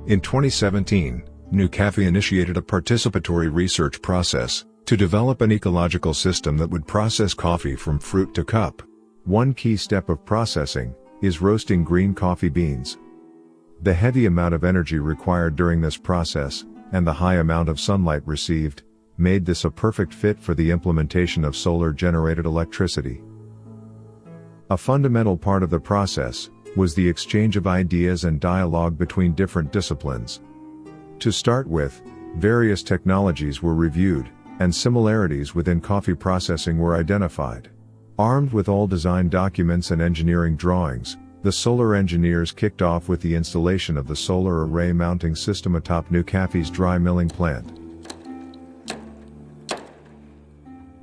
In 2017, NUCAFE initiated a participatory research process to develop an ecological system that would process coffee from fruit to cup. One key step of processing is roasting green coffee beans. The heavy amount of energy required during this process, and the high amount of sunlight received, made this a perfect fit for the implementation of solar-generated electricity. A fundamental part of the process was the exchange of ideas and dialogue between different disciplines. To start with, various technologies were reviewed, and similarities within coffee processing were identified. Armed with all design documents and engineering drawings, the solar engineers kicked off with the installation of the solar array mounting system atop NUCAFE's dry milling plant.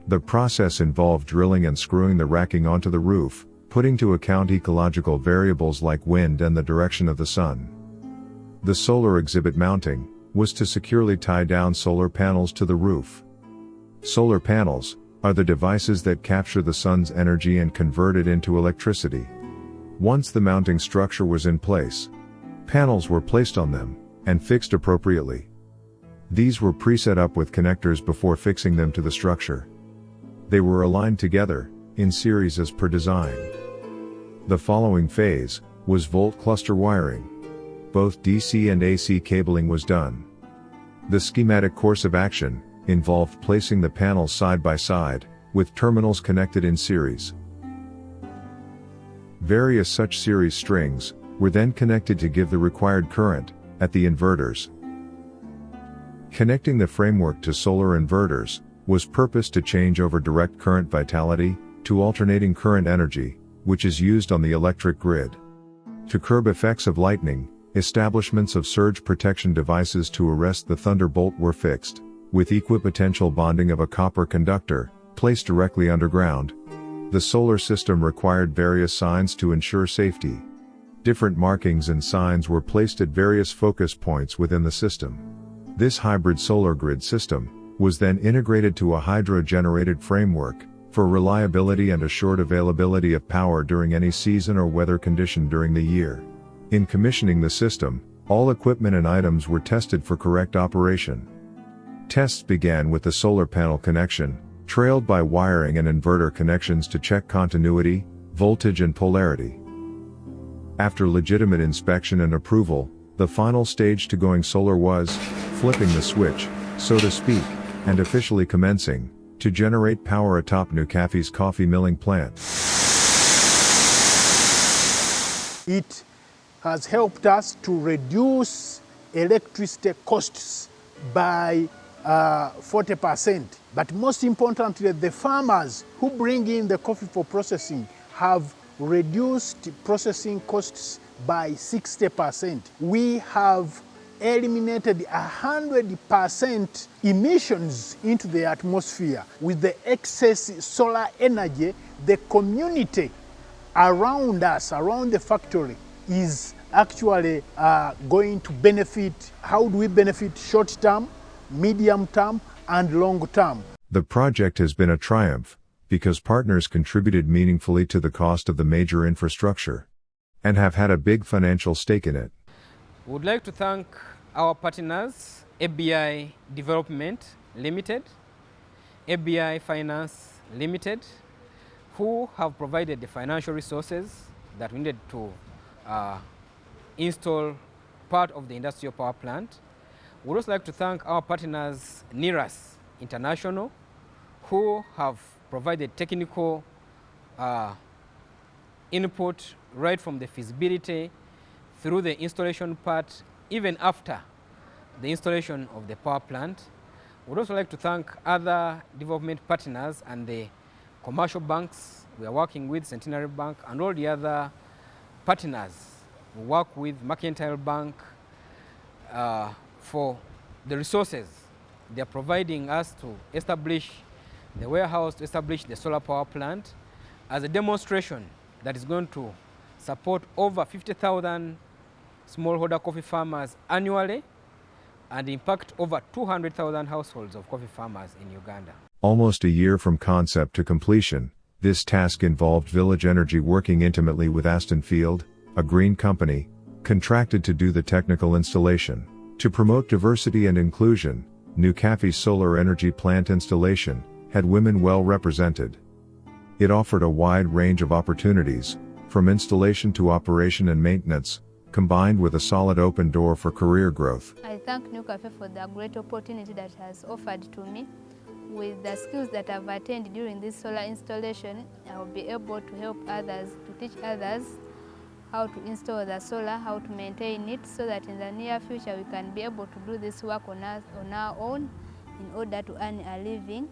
The process involved drilling and screwing the racking onto the roof, putting into account ecological variables like wind and the direction of the sun. The solar exhibit mounting was to securely tie down solar panels to the roof. Solar panels are the devices that capture the sun's energy and convert it into electricity. Once the mounting structure was in place, panels were placed on them and fixed appropriately. These were pre-set up with connectors before fixing them to the structure. They were aligned together in series as per design. The following phase was volt cluster wiring. Both DC and AC cabling was done. The schematic course of action involved placing the panels side by side, with terminals connected in series. Various such series strings were then connected to give the required current at the inverters. Connecting the framework to solar inverters was purposed to change over direct current vitality to alternating current energy, which is used on the electric grid. To curb effects of lightning, establishments of surge protection devices to arrest the thunderbolt were fixed, with equipotential bonding of a copper conductor placed directly underground. The solar system required various signs to ensure safety. Different markings and signs were placed at various focus points within the system. This hybrid solar grid system was then integrated to a hydro-generated framework for reliability and assured availability of power during any season or weather condition during the year. In commissioning the system, all equipment and items were tested for correct operation. Tests began with the solar panel connection, trailed by wiring and inverter connections to check continuity, voltage and polarity. After legitimate inspection and approval, the final stage to going solar was flipping the switch, so to speak, and officially commencing to generate power atop NUCAFE's coffee milling plant. It has helped us to reduce electricity costs by 40%. But most importantly, the farmers who bring in the coffee for processing have reduced processing costs by 60%. We have eliminated 100% emissions into the atmosphere. With the excess solar energy, the community around us, around the factory, is actually going to benefit. How do we benefit short term, medium term, and long term? The project has been a triumph because partners contributed meaningfully to the cost of the major infrastructure and have had a big financial stake in it. We would like to thank our partners, ABI Development Limited, ABI Finance Limited, who have provided the financial resources that we needed to install part of the industrial power plant. We would also like to thank our partners, NIRAS International, who have provided technical input right from the feasibility through the installation part, even after the installation of the power plant. We would also like to thank other development partners and the commercial banks we are working with, Centenary Bank, and all the other partners. We work with Mercantile Bank for the resources they are providing us to establish the warehouse, to establish the solar power plant as a demonstration that is going to support over 50,000 smallholder coffee farmers annually and impact over 200,000 households of coffee farmers in Uganda. Almost a year from concept to completion, this task involved Village Energy working intimately with Aston Field, a green company, contracted to do the technical installation. To promote diversity and inclusion, NUCAFE's solar energy plant installation had women well represented. It offered a wide range of opportunities, from installation to operation and maintenance, combined with a solid open door for career growth. I thank NUCAFE for the great opportunity that has offered to me. With the skills that I've attained during this solar installation, I will be able to help others, to teach others how to install the solar, how to maintain it, so that in the near future we can be able to do this work on our own in order to earn a living.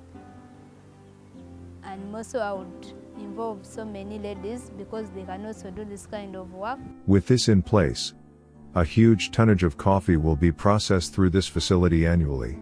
And also I would involve so many ladies because they can also do this kind of work. With this in place, a huge tonnage of coffee will be processed through this facility annually.